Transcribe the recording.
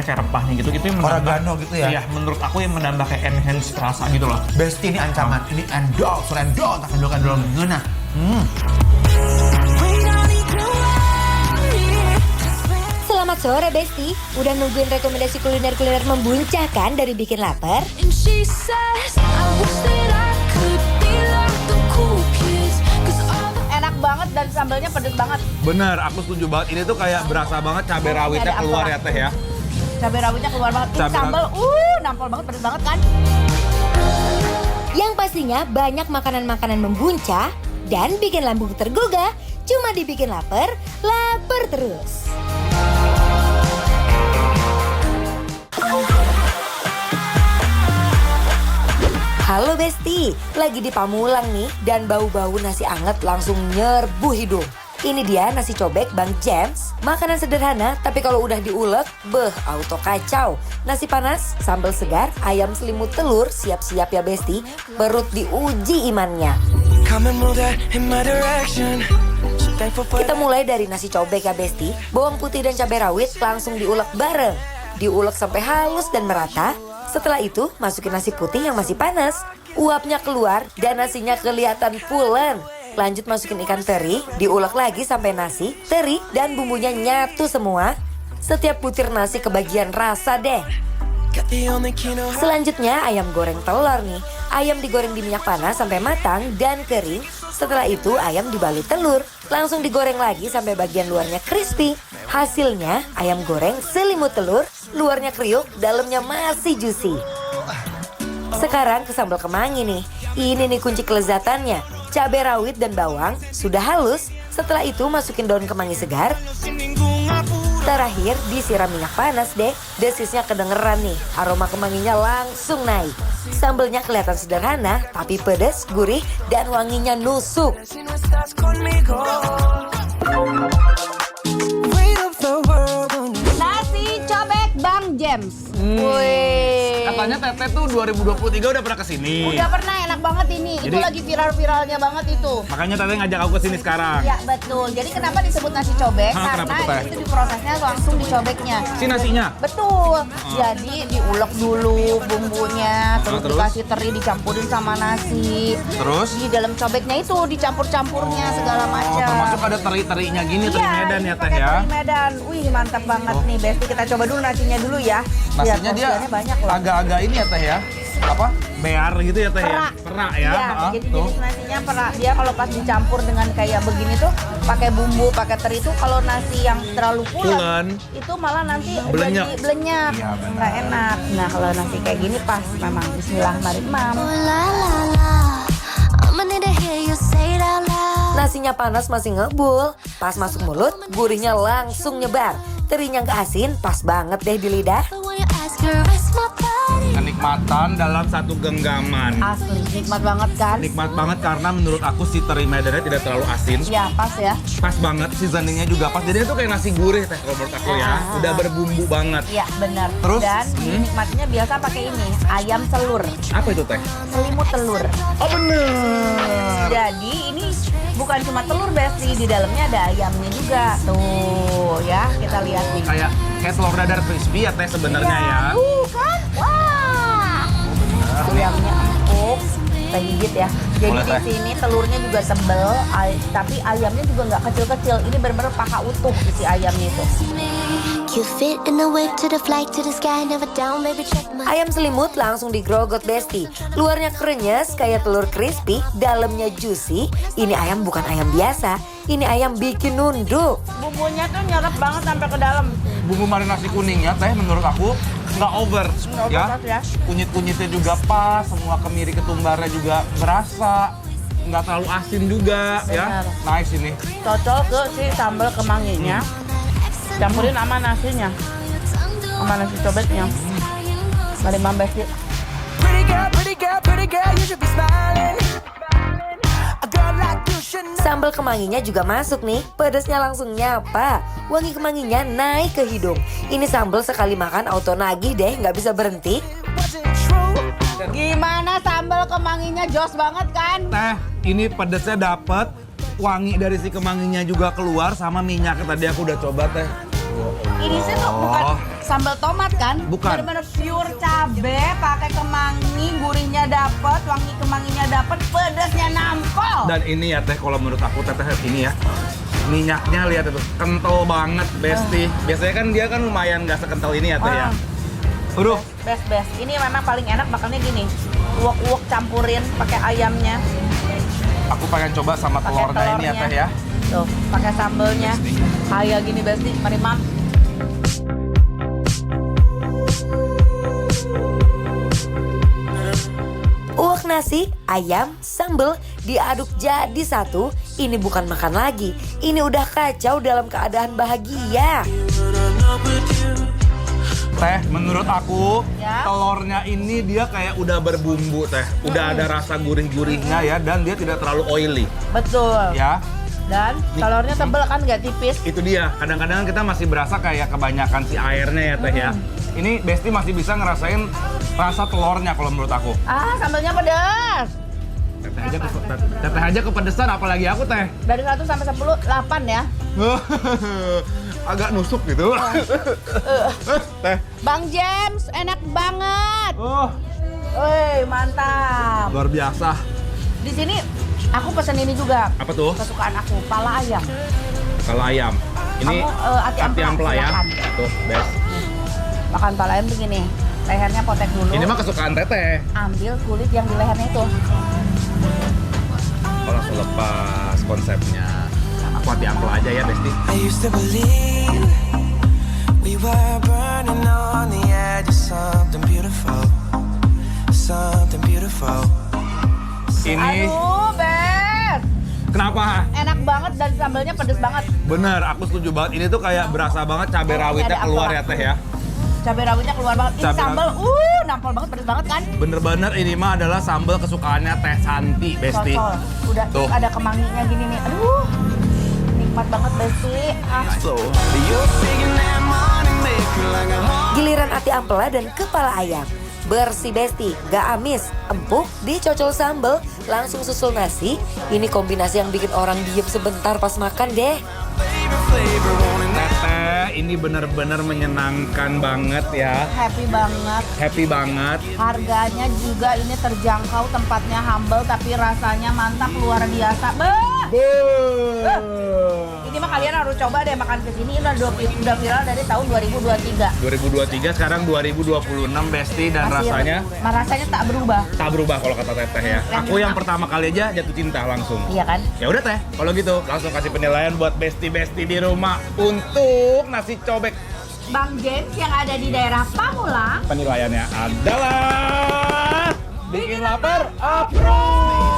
kayak rempahnya gitu, itu yang menambah, oregano gitu ya? Iya, menurut aku yang menambah kayak enhance rasa gitu loh. Besti ini ancaman, ini endol, surendol, tak endol ngena. Selamat sore Besti, udah nungguin rekomendasi kuliner-kuliner membuncahkan dari bikin lapar? And she says, I wish that I could be like the cool kids. 'Cause all the Enak banget dan sambalnya pedes banget. Bener, aku setuju banget. Ini tuh kayak berasa banget cabai rawitnya Ada keluar ampela. ya Teh ya. Cabai rawitnya keluar banget. Ini Cabai sambal, nampol banget, pedes banget kan? Yang pastinya banyak makanan-makanan membuncah dan bikin lambung tergugah. Cuma dibikin lapar, lapar terus. Halo Besti, lagi di Pamulang nih dan bau-bau nasi anget langsung nyerbu hidung. Ini dia nasi cobek Bang James, makanan sederhana tapi kalau udah diulek, auto kacau. Nasi panas, sambal segar, ayam selimut telur, siap-siap ya Besti, perut diuji imannya. Kita mulai dari nasi cobek ya Besti, bawang putih dan cabai rawit langsung diulek bareng. Diulek sampai halus dan merata. Setelah itu, masukin nasi putih yang masih panas. Uapnya keluar dan nasinya kelihatan pulen. Lanjut masukin ikan teri, diulek lagi sampai nasi, teri, dan bumbunya nyatu semua. Setiap butir nasi kebagian rasa deh. Selanjutnya ayam goreng telur nih. Ayam digoreng di minyak panas sampai matang dan kering. Setelah itu ayam dibalut telur. Langsung digoreng lagi sampai bagian luarnya crispy. Hasilnya ayam goreng selimut telur, luarnya kriuk, dalamnya masih juicy. Sekarang ke sambal kemangi nih. Ini nih kunci kelezatannya. Cabai rawit dan bawang sudah halus. Setelah itu masukin daun kemangi segar. Terakhir disiram minyak panas deh. Desisnya kedengeran nih. Aroma kemanginya langsung naik. Sambelnya kelihatan sederhana tapi pedas, gurih, dan wanginya nusuk. Nasi cobek Bang James. Wih. Katanya Teteh tuh 2023 udah pernah kesini. Udah pernah, enak banget ini. Itu Jadi- lagi viral-viralnya banget itu. Makanya Teteh ngajak aku kesini sekarang. Ya betul. Jadi kenapa disebut nasi cobek? Hah, kenapa tuh, Karena Teh? itu di prosesnya langsung dicobeknya. Si nasinya? Betul. Jadi diulek dulu bumbunya, terus terus? dikasih teri dicampurin sama nasi. Terus? Di dalam cobeknya itu dicampur-campurnya segala macam. Termasuk ada teri-terinya gini, teri Iya, Medan ini ya Teh pakai ya. teri Medan. Wih, mantap banget nih, Besti. Kita coba dulu nasinya dulu ya. Lihat Nasinya dia porsiannya banyak loh. agak-agak ini ya Teh ya. Apa? Bear gitu ya Teh ya. Perak. Perak ya. Iya, jadi jenis nasinya perak. Dia kalau pas dicampur dengan kayak begini tuh pakai bumbu, pakai teri itu kalau nasi yang terlalu Pulen. pulen itu malah nanti Blenyak. jadi blenyak. Iya, benar. Nggak enak. Nah, kalau nasi kayak gini pas memang bismillahirrahmanirrahim. oh la la la, I'ma need to hear you say it out loud. Nasinya panas masih ngebul. Pas masuk mulut, gurihnya langsung nyebar. Terinya nggak asin, pas banget deh di lidah. But when you ask her, rest my body. Kenikmatan dalam satu genggaman. Asli, nikmat banget kan? Nikmat banget karena menurut aku si teri Medannya tidak terlalu asin. Ya, pas ya. Pas banget, seasoningnya juga pas. Jadi itu kayak nasi gurih Teh kalau menurut aku ya. Udah berbumbu banget. Iya, benar. Terus? Dan nikmatnya biasa pakai ini, ayam telur, Apa itu Teh? selimut telur. Oh bener. Jadi ini bukan cuma telur Besti, di dalamnya ada ayamnya juga. Tuh ya, kita lihat nih. Kayak telur dadar crispy ya Teh sebenarnya ya. Kan? Wah. Ayamnya empuk. Kita gigit ya. Jadi Boleh, di Teh. sini telurnya juga tebel, tapi ayamnya juga nggak kecil-kecil. Ini benar-benar paha utuh isi ayamnya itu. You fit in the wave to the flight to the sky, never down, baby, check my. Ayam selimut langsung digrogot Besti. Luarnya krenyes kayak telur crispy, dalamnya juicy. Ini ayam bukan ayam biasa, ini ayam bikin nunduk. Bumbunya tuh nyerap banget sampai ke dalam. Bumbu marinasi kuningnya Teh menurut aku nggak over Nggak ya. over ya. Kunyit-kunyitnya juga pas, semua kemiri ketumbarnya juga berasa. Nggak terlalu asin juga ya. Benar. Nice ini. Cocok ke si sambal kemanginya. Campurin sama nasinya, sama nasi cobeknya. Dari Bang Besti. Sambal kemanginya juga masuk nih, pedasnya langsung nyapa. Wangi kemanginya naik ke hidung. Ini sambal sekali makan auto nagih deh, nggak bisa berhenti. Gimana sambal kemanginya, jos banget kan? Teh, ini pedesnya dapet, wangi dari si kemanginya juga keluar sama minyaknya tadi aku udah coba Teh. Ini sih tuh bukan sambal tomat kan? Bukan. Bener-bener pure cabe, pakai kemangi, gurihnya dapet, wangi kemanginya dapet, pedasnya nampol. Dan ini ya teh, kalau menurut aku teteh ini ya, minyaknya lihat itu kental banget, Besti. Biasanya kan dia kan lumayan nggak sekental ini ya teh ya. Aduh, Best. Ini memang paling enak makannya gini. Uwak-uwak campurin pakai ayamnya. aku pengen coba sama Pakai telurnya ini ya teh ya. Tuh, pakai sambelnya. Kayak gini Besti, mari mam. Uwak nasi, ayam, sambal diaduk jadi satu. Ini bukan makan lagi. Ini udah kacau dalam keadaan bahagia. Teh, menurut aku Ya. telurnya ini dia kayak udah berbumbu teh. Udah ada rasa gurih-gurihnya ya, dan dia tidak terlalu oily. Betul. Ya, Dan telurnya tebel kan nggak tipis. itu dia. Kadang-kadang kita masih berasa kayak kebanyakan si airnya ya teh ya. Ini Besti masih bisa ngerasain rasa telurnya kalau menurut aku. Ah, sambelnya pedas. Teteh aja kepedesan, apalagi aku teh. Dari 1 sampai 10, 8 ya. Agak nusuk gitu. Teh. Bang James, enak banget. Oh, Wih, mantap. luar biasa. Di sini aku pesen ini juga. Apa tuh? Kesukaan aku, pala ayam. Kalau ayam. Ini Kamu, ati ati ampela ya. silakan. Tuh, best. Makan pala ayam begini. Lehernya potek dulu. Ini mah kesukaan teteh. Ambil kulit yang di lehernya itu. Oh, langsung lepas konsepnya. Aku ati ampela aja ya, Besti. I used to believe we were burning on the edge of something beautiful, something beautiful. Ini Aduh, Bes. kenapa? Enak banget dan sambelnya pedes banget. Bener, aku setuju banget. Ini tuh kayak berasa banget cabai Oh, rawitnya ada keluar apa? ya teh ya. Cabai rawitnya keluar banget. Ini Cabai sambel, nampol banget, pedes banget kan? Bener-bener ini mah adalah sambal kesukaannya Teh Santi, Besti. Sosol. Udah Tuh. ada kemanginya gini nih. Aduh, nikmat banget Besti. Ah. You're singing that morning maker like a Giliran ati ampela dan kepala ayam. Bersih Besti, gak amis, empuk, dicocol sambal, langsung susul nasi. Ini kombinasi yang bikin orang diem sebentar pas makan deh. favorite flavor, wanting that. Teteh, ini bener-bener menyenangkan banget ya. Happy banget. Happy banget. Harganya juga ini terjangkau, tempatnya humble tapi rasanya mantap luar biasa. Ini mah kalian harus coba deh makan kesini. Ini udah viral dari tahun 2023. 2023 sekarang 2026 Besti dan Masih rasanya rasanya tak berubah. tak berubah kalau kata Teteh ya. Aku yang pertama kali aja jatuh cinta langsung. Iya kan? Ya udah Teh, kalau gitu langsung kasih penilaian buat Besti-Besti di rumah untuk nasi cobek. Bang James yang ada di daerah Pamulang. Penilaiannya adalah bikin lapar, approve.